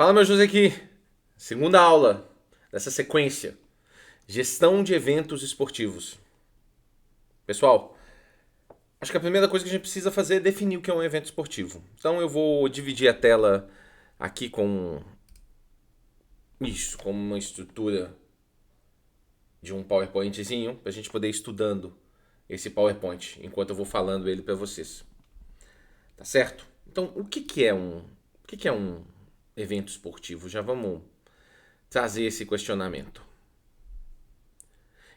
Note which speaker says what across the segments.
Speaker 1: Fala, meu José aqui. Segunda aula dessa sequência. Gestão de eventos esportivos. Pessoal, acho que a primeira coisa que a gente precisa fazer é definir o que é um evento esportivo. Então eu vou dividir a tela aqui com isso, como uma estrutura de um PowerPointzinho, para a gente poder ir estudando esse PowerPoint enquanto eu vou falando ele para vocês. Tá certo? Então, o que é um evento esportivo? Já vamos trazer esse questionamento.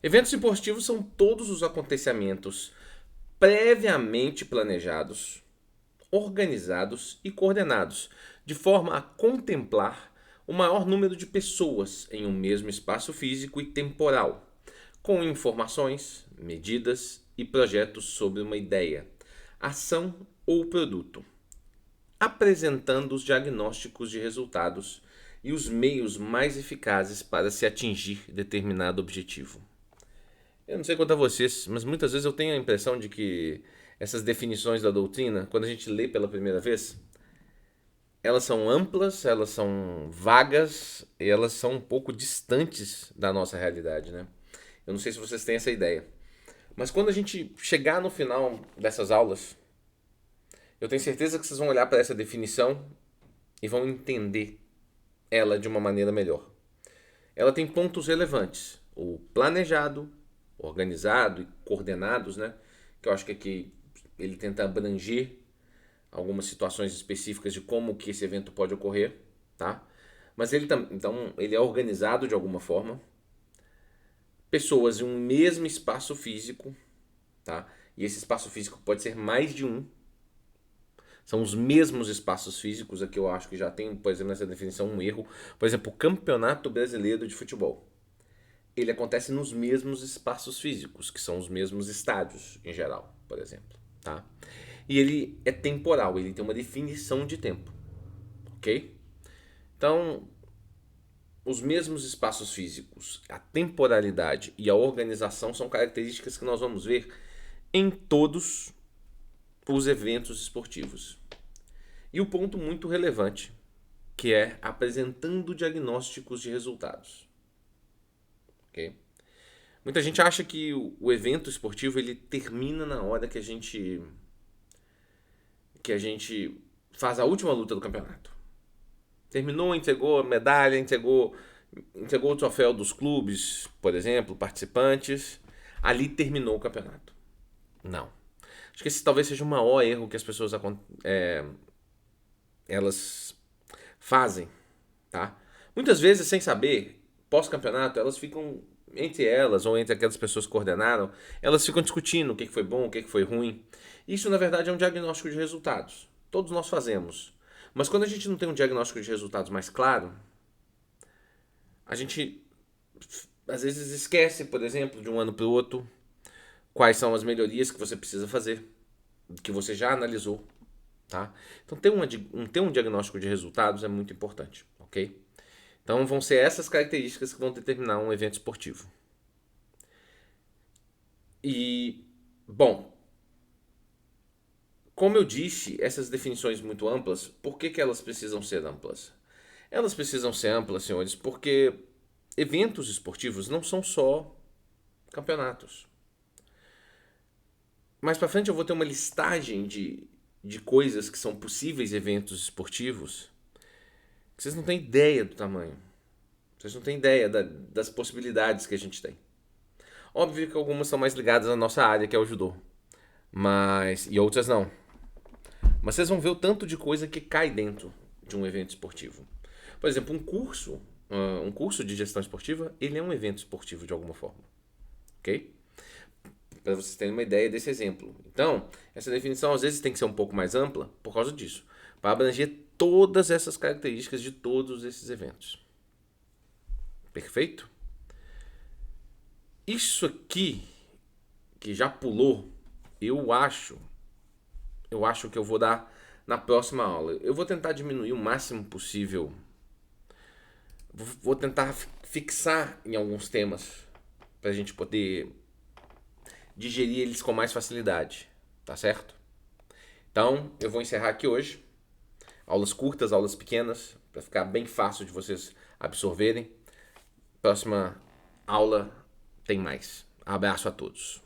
Speaker 1: Eventos esportivos são todos os acontecimentos previamente planejados, organizados e coordenados, de forma a contemplar o maior número de pessoas em um mesmo espaço físico e temporal, com informações, medidas e projetos sobre uma ideia, ação ou produto, apresentando os diagnósticos de resultados e os meios mais eficazes para se atingir determinado objetivo. Eu não sei quanto a vocês, mas muitas vezes eu tenho a impressão de que essas definições da doutrina, quando a gente lê pela primeira vez, elas são amplas, elas são vagas e elas são um pouco distantes da nossa realidade, né? Eu não sei se vocês têm essa ideia. Mas quando a gente chegar no final dessas aulas, eu tenho certeza que vocês vão olhar para essa definição e vão entender ela de uma maneira melhor. Ela tem pontos relevantes. O planejado, organizado e coordenados, né? Que eu acho que aqui ele tenta abranger algumas situações específicas de como que esse evento pode ocorrer, tá? Mas então ele é organizado de alguma forma, pessoas em um mesmo espaço físico, tá? E esse espaço físico pode ser mais de um. São os mesmos espaços físicos, aqui eu acho que já tem, por exemplo, nessa definição um erro. Por exemplo, o Campeonato Brasileiro de Futebol. Ele acontece nos mesmos espaços físicos, que são os mesmos estádios, em geral, por exemplo. Tá? E ele é temporal, ele tem uma definição de tempo. Ok? Então, os mesmos espaços físicos, a temporalidade e a organização são características que nós vamos ver em todos os eventos esportivos. E o ponto muito relevante, que é apresentando diagnósticos de resultados. Ok? Muita gente acha que o evento esportivo ele termina na hora que a gente faz a última luta do campeonato. Terminou, entregou a medalha, entregou o troféu dos clubes, por exemplo, participantes. Ali terminou o campeonato. Não. Acho que esse talvez seja o maior erro que as pessoas elas fazem, tá? Muitas vezes, sem saber, pós-campeonato, elas ficam entre elas ou entre aquelas pessoas que coordenaram, elas ficam discutindo o que foi bom, o que foi ruim. Isso, na verdade, é um diagnóstico de resultados. Todos nós fazemos. Mas quando a gente não tem um diagnóstico de resultados mais claro, a gente às vezes esquece, por exemplo, de um ano para o outro, quais são as melhorias que você precisa fazer, que você já analisou, tá? Então ter um diagnóstico de resultados é muito importante, ok? Então vão ser essas características que vão determinar um evento esportivo. E, bom, como eu disse, essas definições muito amplas, por que elas precisam ser amplas? Elas precisam ser amplas, senhores, porque eventos esportivos não são só campeonatos. Mais pra frente eu vou ter uma listagem de coisas que são possíveis eventos esportivos que vocês não têm ideia do tamanho. Vocês não têm ideia das possibilidades que a gente tem. Óbvio que algumas são mais ligadas à nossa área, que é o judô. E outras não. Mas vocês vão ver o tanto de coisa que cai dentro de um evento esportivo. Por exemplo, um curso de gestão esportiva, ele é um evento esportivo de alguma forma. Ok? Para vocês terem uma ideia desse exemplo. Então, essa definição às vezes tem que ser um pouco mais ampla por causa disso. Para abranger todas essas características de todos esses eventos. Perfeito? Isso aqui, que já pulou, eu acho que eu vou dar na próxima aula. Eu vou tentar diminuir o máximo possível. Vou tentar fixar em alguns temas para a gente poder digerir eles com mais facilidade, tá certo? Então, eu vou encerrar aqui hoje. Aulas curtas, aulas pequenas, para ficar bem fácil de vocês absorverem. Próxima aula tem mais. Abraço a todos.